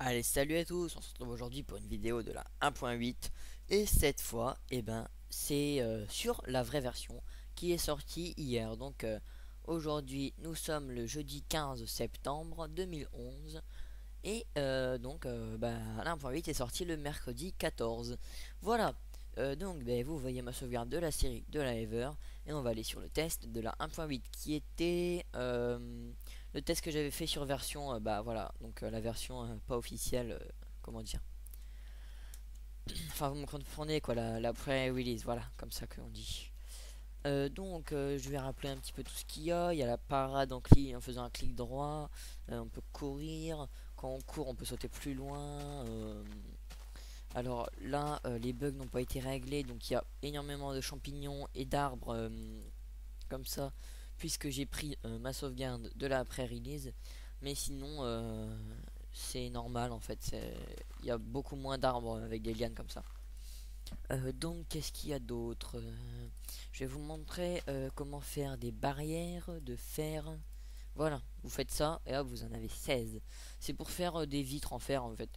Allez, salut à tous, on se retrouve aujourd'hui pour une vidéo de la 1.8 et cette fois, c'est sur la vraie version qui est sortie hier. Aujourd'hui, nous sommes le jeudi 15 septembre 2011 et la 1.8 est sortie le mercredi 14. Voilà, vous voyez ma sauvegarde de la série de la Ever et on va aller sur le test de la 1.8 qui était le test que j'avais fait sur version, la version pas officielle, comment dire. Enfin, vous me comprenez quoi, la pré-release, voilà, comme ça qu'on dit. Je vais rappeler un petit peu tout ce qu'il y a. Il y a la parade en faisant un clic droit. On peut courir. Quand on court, on peut sauter plus loin. Alors là, les bugs n'ont pas été réglés. Donc il y a énormément de champignons et d'arbres comme ça. Puisque j'ai pris ma sauvegarde de la pré-release. Mais sinon, c'est normal en fait. Il y a beaucoup moins d'arbres avec des lianes comme ça. Qu'est-ce qu'il y a d'autre? Je vais vous montrer comment faire des barrières de fer. Voilà, vous faites ça et hop, vous en avez 16. C'est pour faire des vitres en fer en fait.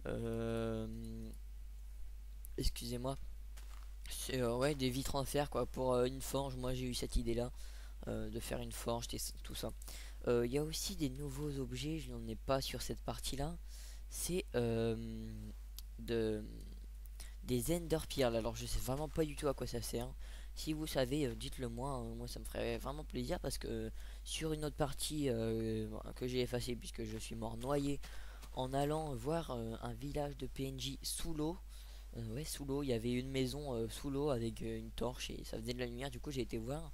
Euh, Excusez-moi. C'est ouais, des vitres en fer quoi. Pour une forge, moi j'ai eu cette idée là de faire une forge, tout ça. Il y a aussi des nouveaux objets, je n'en ai pas sur cette partie là. C'est de des Ender Pearl. Alors je sais vraiment pas du tout à quoi ça sert. Si vous savez, dites-le moi. Moi ça me ferait vraiment plaisir parce que sur une autre partie que j'ai effacée puisque je suis mort noyé en allant voir un village de PNJ sous l'eau. Ouais, sous l'eau, il y avait une maison sous l'eau avec une torche et ça faisait de la lumière. Du coup, j'ai été voir.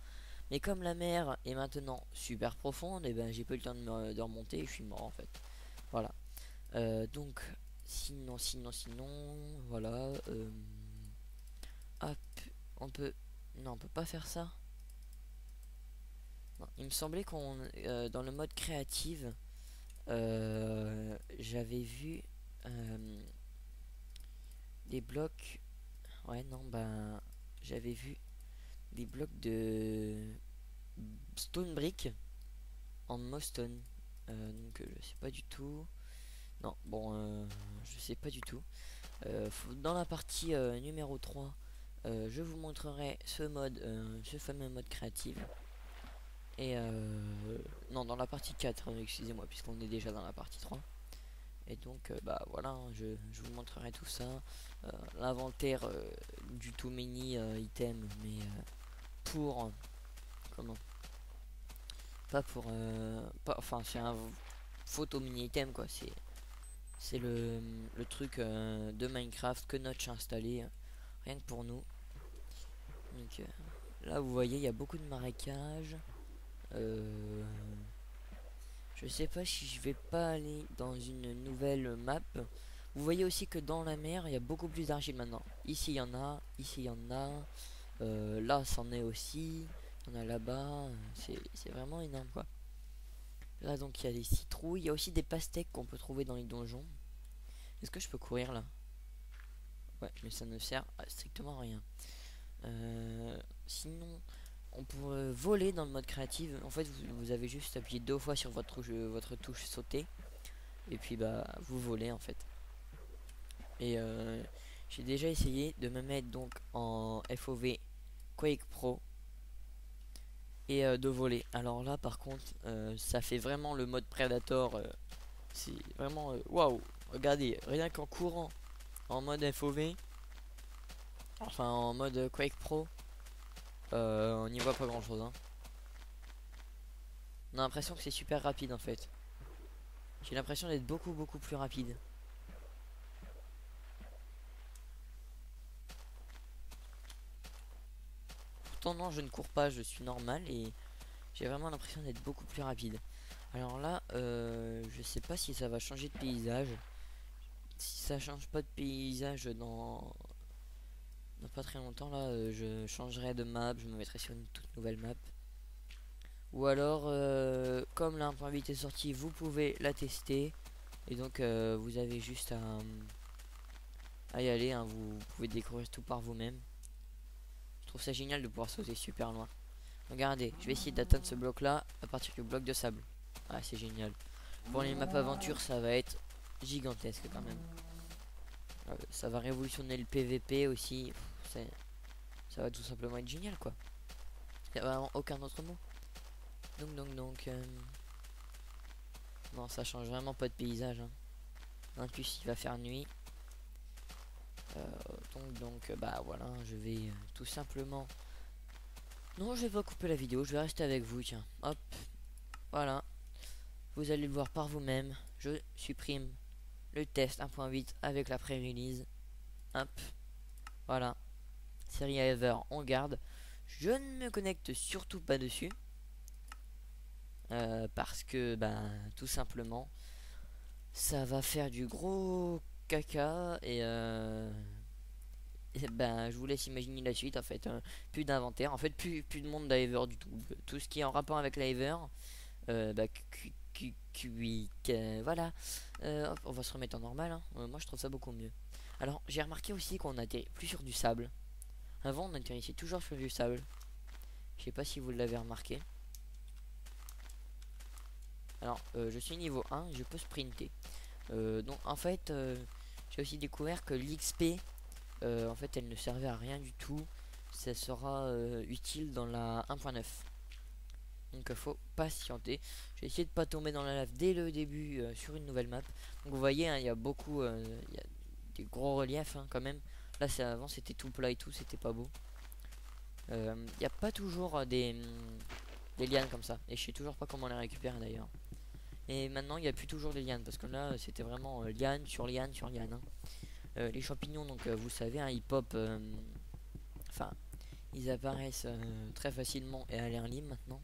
Mais comme la mer est maintenant super profonde, et ben j'ai pas eu le temps de remonter et je suis mort en fait. Voilà. Donc, sinon, voilà. Hop, on peut. Non, on peut pas faire ça. Non, il me semblait qu'on. Dans le mode créative, j'avais vu des blocs. Ouais, non, ben. J'avais vu des blocs de stone brick en Mostone. Je sais pas du tout. Non, bon, je sais pas du tout. Dans la partie numéro 3, je vous montrerai ce fameux mode créatif. Et non, dans la partie 4, excusez-moi, puisqu'on est déjà dans la partie 3. Et voilà, hein, je vous montrerai tout ça. L'inventaire du tout mini item, mais pour. Comment? Pas pour. Enfin, c'est un photo mini item quoi. C'est le truc de Minecraft que Notch a installé rien que pour nous. Là, vous voyez, il y a beaucoup de marécages. Euh, je sais pas si je vais pas aller dans une nouvelle map. Vous voyez aussi que dans la mer, il y a beaucoup plus d'argile maintenant. Ici, il y en a. Ici, il y en a. Là, c'en est aussi. Il y en a là-bas. C'est vraiment énorme, quoi. Là, donc, il y a des citrouilles. Il y a aussi des pastèques qu'on peut trouver dans les donjons. Est-ce que je peux courir, là? Ouais, mais ça ne sert à strictement rien. Sinon, on pourrait voler dans le mode créatif. En fait, vous avez juste appuyé deux fois sur votre touche sauter. Et puis, bah, vous volez en fait. Et j'ai déjà essayé de me mettre donc en FOV Quake Pro et de voler. Alors là, par contre, ça fait vraiment le mode Predator. C'est vraiment waouh! Regardez, rien qu'en courant en mode FOV, enfin en mode Quake Pro, on n'y voit pas grand chose. Hein. On a l'impression que c'est super rapide en fait. J'ai l'impression d'être beaucoup plus rapide. Pourtant non, je ne cours pas, je suis normal et j'ai vraiment l'impression d'être beaucoup plus rapide. Alors là, je sais pas si ça va changer de paysage. Si ça change pas de paysage dans pas très longtemps là, je changerai de map, je me mettrai sur une toute nouvelle map. Ou alors, comme la 1.8 est sortie, vous pouvez la tester. Et vous avez juste à y aller, hein, vous pouvez découvrir tout par vous-même. Je trouve ça génial de pouvoir sauter super loin. Regardez, je vais essayer d'atteindre ce bloc là à partir du bloc de sable. Ah, c'est génial. Pour les maps aventure, ça va être gigantesque quand même. Ça va révolutionner le PVP aussi. Ça va tout simplement être génial quoi. Il n'y a vraiment aucun autre mot. Donc non, ça change vraiment pas de paysage, hein. En plus il va faire nuit. Bah voilà, je vais tout simplement... Non, je vais pas couper la vidéo, je vais rester avec vous, tiens. Hop, voilà. Vous allez le voir par vous-même. Je supprime le test 1.8 avec la pré-release. Hop, voilà. Série Ever, on garde. Je ne me connecte surtout pas dessus. Parce que, bah, tout simplement, ça va faire du gros caca et ben je vous laisse imaginer la suite en fait, hein. Plus d'inventaire, en fait plus de monde d'Iver du tout. Tout ce qui est en rapport avec l'Iver, bah, voilà. Hop, on va se remettre en normal, hein. Moi je trouve ça beaucoup mieux. Alors j'ai remarqué aussi qu'on atterrit plus sur du sable. Avant on atterrissait toujours sur du sable. Je sais pas si vous l'avez remarqué. Alors je suis niveau 1, je peux sprinter. Donc en fait j'ai aussi découvert que l'XP en fait elle ne servait à rien du tout. Ça sera utile dans la 1.9. Donc faut patienter. J'ai essayé de pas tomber dans la lave dès le début sur une nouvelle map. Donc vous voyez, hein, il y a beaucoup, il y a des gros reliefs, hein, quand même. Là c'est avant c'était tout plat et tout, c'était pas beau. Il n'y a pas toujours des lianes comme ça. Et je sais toujours pas comment les récupérer d'ailleurs. Et maintenant il n'y a plus toujours des lianes parce que là c'était vraiment liane sur liane sur liane, hein. Les champignons, donc vous savez, hein, ils pop, enfin ils apparaissent très facilement et à l'air libre maintenant.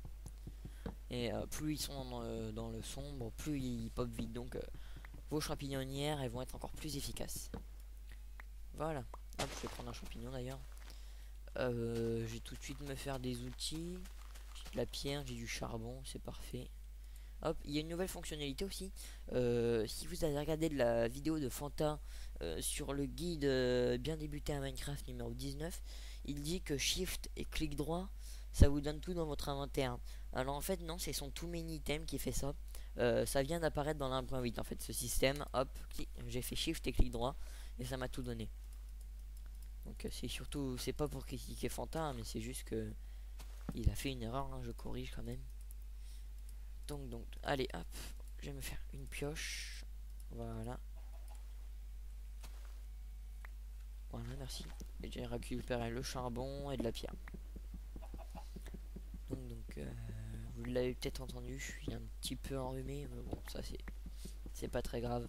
Et plus ils sont dans le sombre, plus ils pop vite. Donc vos champignonnières elles vont être encore plus efficaces. Voilà. Hop, je vais prendre un champignon d'ailleurs. Je vais tout de suite me faire des outils. J'ai de la pierre, j'ai du charbon, c'est parfait. Hop, il y a une nouvelle fonctionnalité aussi. Si vous avez regardé de la vidéo de Fanta sur le guide bien débuté à Minecraft numéro 19, il dit que Shift et clic droit, ça vous donne tout dans votre inventaire. Alors en fait non, c'est son Too Many Item qui fait ça. Ça vient d'apparaître dans la 1.8 en fait, ce système. Hop, j'ai fait Shift et clic droit et ça m'a tout donné. Donc c'est surtout, c'est pas pour critiquer Fanta, hein, mais c'est juste que il a fait une erreur, hein, je corrige quand même. Donc, allez, hop, je vais me faire une pioche. Voilà. Voilà, merci. Et j'ai récupéré le charbon et de la pierre. Donc vous l'avez peut-être entendu, je suis un petit peu enrhumé, mais bon, ça c'est pas très grave.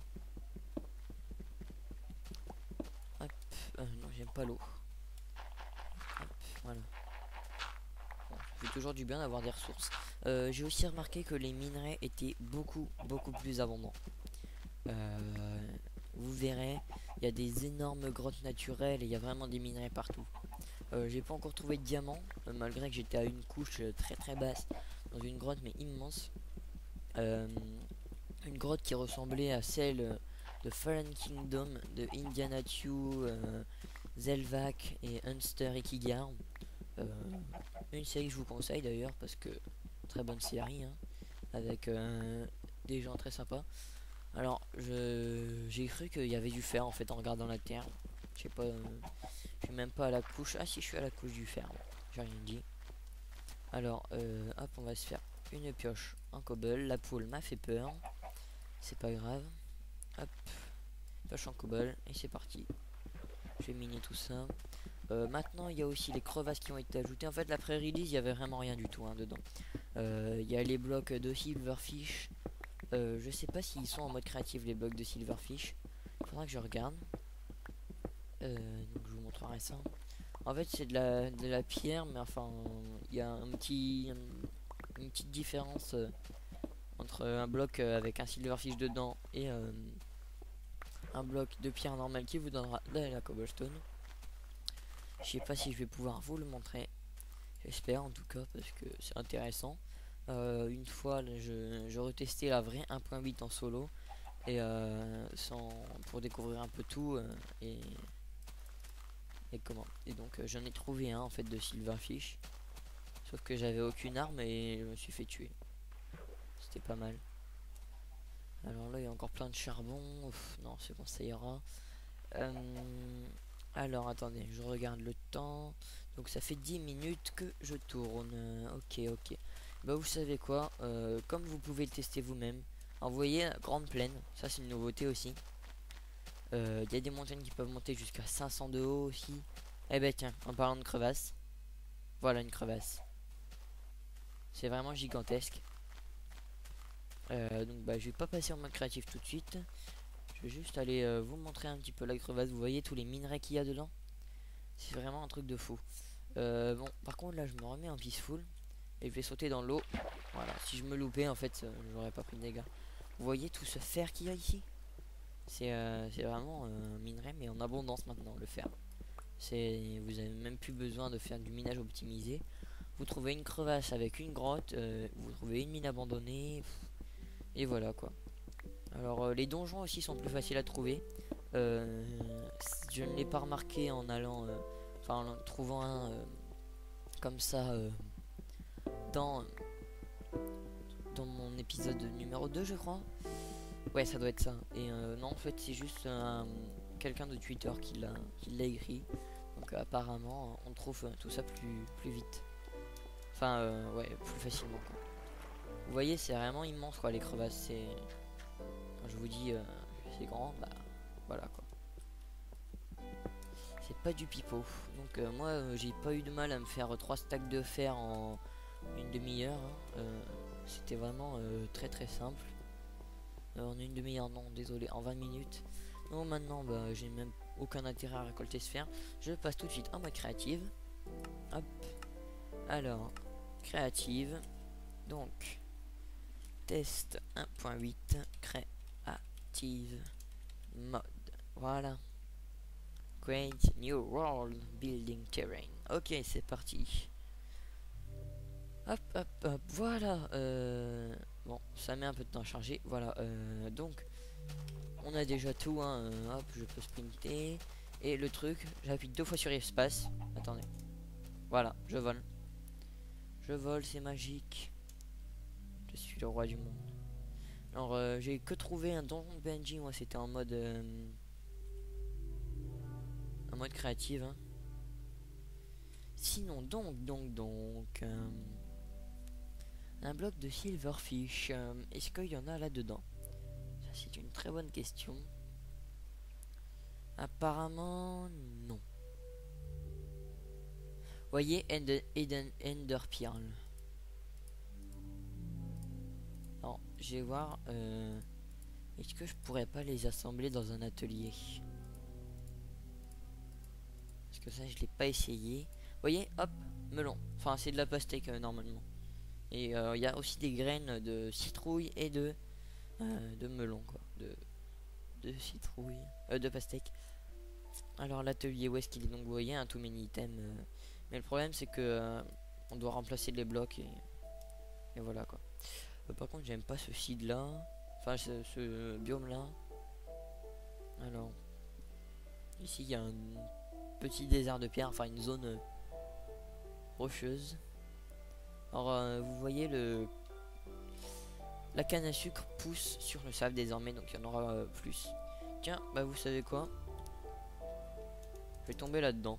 Hop, non, j'aime pas l'eau. Hop, voilà. Bon, ça fait toujours du bien d'avoir des ressources. J'ai aussi remarqué que les minerais étaient beaucoup plus abondants. Vous verrez, il y a des énormes grottes naturelles et il y a vraiment des minerais partout. J'ai pas encore trouvé de diamants, malgré que j'étais à une couche très basse dans une grotte mais immense. Une grotte qui ressemblait à celle de Fallen Kingdom de Indiana Chu, Zelvac et Hunster Ikigar. Une série que je vous conseille d'ailleurs parce que très bonne série, hein, avec des gens très sympas. Alors j'ai cru qu'il y avait du fer en fait en regardant la terre. Je sais pas, je suis même pas à la couche. Ah si, je suis à la couche du fer, j'ai rien dit. Alors hop, on va se faire une pioche en cobble. La poule m'a fait peur, c'est pas grave. Hop, pioche en cobble et c'est parti. Je vais miner tout ça. Maintenant il y a aussi les crevasses qui ont été ajoutées. En fait la pré-release il y avait vraiment rien du tout, hein, dedans. Il y a les blocs de silverfish. Je sais pas s'ils sont en mode créatif les blocs de silverfish. Il faudra que je regarde. Donc je vous montrerai ça. En fait c'est de la pierre, mais enfin il y a une petite différence entre un bloc avec un silverfish dedans et un bloc de pierre normal qui vous donnera de la cobblestone. Je sais pas si je vais pouvoir vous le montrer. J'espère en tout cas parce que c'est intéressant. Une fois je retestais la vraie 1.8 en solo et pour découvrir un peu tout et donc j'en ai trouvé un en fait de silverfish, sauf que j'avais aucune arme et je me suis fait tuer. C'était pas mal. Alors là, il y a encore plein de charbon. Ouf, non, c'est bon, ça ira. Alors, attendez, je regarde le temps. Donc, ça fait 10 minutes que je tourne. Ok, ok. Bah, vous savez quoi, comme vous pouvez le tester vous-même, envoyez Grande Plaine. Ça, c'est une nouveauté aussi. Il y a des montagnes qui peuvent monter jusqu'à 500 de haut aussi. Eh ben, tiens, en parlant de crevasse, voilà une crevasse. C'est vraiment gigantesque. Donc, bah, je vais pas passer en mode créatif tout de suite. Je vais juste aller vous montrer un petit peu la crevasse. Vous voyez tous les minerais qu'il y a dedans. C'est vraiment un truc de fou. Bon, par contre, là, je me remets en peaceful. Et je vais sauter dans l'eau. Voilà, si je me loupais, en fait, j'aurais pas pris de dégâts. Vous voyez tout ce fer qu'il y a ici. C'est vraiment un minerai, mais en abondance maintenant, le fer. Vous avez même plus besoin de faire du minage optimisé. Vous trouvez une crevasse avec une grotte. Vous trouvez une mine abandonnée. Et voilà, quoi. Alors les donjons aussi sont plus faciles à trouver. Je ne l'ai pas remarqué en allant, enfin en trouvant un comme ça dans dans mon épisode numéro 2 je crois. Ouais, ça doit être ça. Et non, en fait c'est juste quelqu'un de Twitter qui l'a écrit. Donc apparemment on trouve tout ça plus vite. Enfin ouais, plus facilement quoi. Vous voyez, c'est vraiment immense quoi les crevasses. C'est, quand je vous dis c'est grand, bah voilà quoi. C'est pas du pipeau. Donc moi j'ai pas eu de mal à me faire 3 stacks de fer en une demi-heure. Hein. C'était vraiment très simple. En une demi-heure, non, désolé, en 20 minutes. Donc maintenant bah, j'ai même aucun intérêt à récolter ce fer. Je passe tout de suite en mode créative. Hop. Alors, créative. Donc, test 1.8, créative mode. Voilà. Create new world building terrain. Ok, c'est parti. Hop, hop, hop. Voilà. Bon, ça met un peu de temps à charger. Voilà. Donc, on a déjà tout. Hein. Hop, je peux sprinter. Et le truc, j'appuie 2 fois sur espace. Attendez. Voilà, je vole. Je vole, c'est magique. Je suis le roi du monde. Alors, j'ai que trouvé un donjon de PNJ. Moi, c'était en mode créative. Hein. Sinon, donc, un bloc de silverfish. Est-ce qu'il y en a là-dedans? Ça, c'est une très bonne question. Apparemment, non. Voyez, Ender Pearl. Alors, je vais voir. Est-ce que je pourrais pas les assembler dans un atelier? Parce que ça, je l'ai pas essayé. Voyez, hop, melon. Enfin, c'est de la pastèque normalement. Et il y a aussi des graines de citrouille et de melon, quoi. De citrouille. De pastèque. Alors, l'atelier, où est-ce qu'il est? Donc, vous voyez, un tout many item. Mais le problème, c'est que on doit remplacer les blocs et voilà, quoi. Par contre, j'aime pas ce seed là. Enfin, ce biome là. Alors, ici, il y a un petit désert de pierre. Enfin, une zone rocheuse. Alors, vous voyez la canne à sucre pousse sur le sable désormais, donc il y en aura plus. Tiens, bah vous savez quoi? Je vais tomber là-dedans.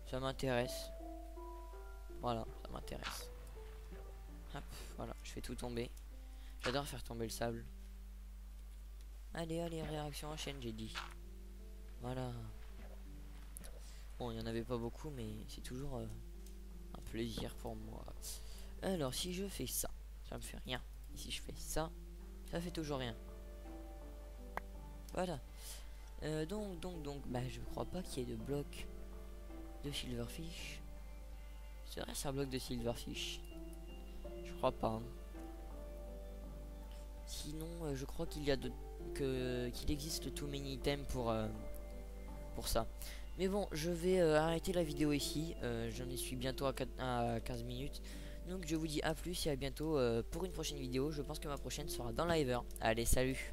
Ça m'intéresse. Voilà, ça m'intéresse. Hop, voilà, je fais tout tomber. J'adore faire tomber le sable. Allez, réaction en chaîne, j'ai dit. Voilà. Bon, il n'y en avait pas beaucoup, mais c'est toujours un plaisir pour moi. Alors, si je fais ça, ça me fait rien. Et si je fais ça, ça fait toujours rien. Voilà. Donc, bah, je crois pas qu'il y ait de bloc de silverfish. Serait-ce un bloc de silverfish? Je crois pas. Hein. Sinon, je crois qu'il y a qu'il existe too many items pour ça. Mais bon, je vais arrêter la vidéo ici. J'en suis bientôt à 15 minutes. Donc je vous dis à plus et à bientôt pour une prochaine vidéo. Je pense que ma prochaine sera dans l'Hiver. Allez, salut!